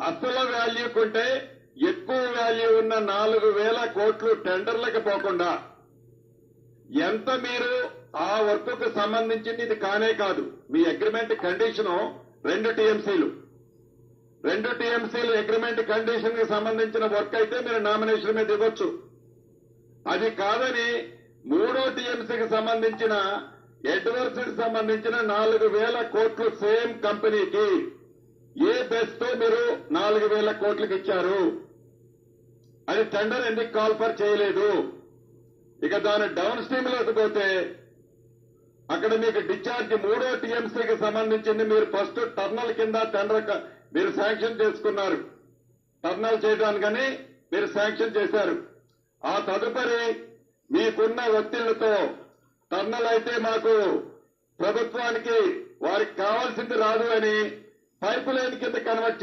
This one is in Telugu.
అసలు వాల్యూ కొంటే ఎక్కువ వాల్యూ ఉన్న 4,000 కోట్లు టెండర్లకు పోకుండా ఎంత మీరు ఆ వర్క్కు సంబంధించింది ఇది కానే కాదు. మీ అగ్రిమెంట్ కండిషన్ 2 టీఎంసీలు 2 టీఎంసీలు అగ్రిమెంట్ కండిషన్ కి సంబంధించిన వర్క్ అయితే మీరు నామినేషన్ మీద ఇవ్వచ్చు. అది కాదని 3వ టీఎంసీకి సంబంధించిన ఎడ్వర్డ్స్ కి సంబంధించిన 4,000 కోట్లు సేమ్ కంపెనీకి ఏ బెస్ తో మీరు 4,000 కోట్లకి ఇచ్చారు? అది టెండర్ ఎందుకు కాల్ఫర్ చేయలేదు? ఇక దాని డౌన్ స్ట్రీమ్ లోకి పోతే అక్కడ మీకు డిశ్చార్జ్ 3వ టీఎంసీకి సంబంధించింది మీరు ఫస్ట్ టర్నల్ కింద టెండర్ మీరు శాంక్షన్ చేసుకున్నారు. టర్నల్ చేయడానికని మీరు శాంక్షన్ చేశారు. ఆ తదుపరి మీకున్న ఒత్తిళ్లతో టర్నల్ అయితే మాకు ప్రభుత్వానికి వారికి కావాల్సింది రాదు అని పైప్ లైన్ కింద కన్వర్ట్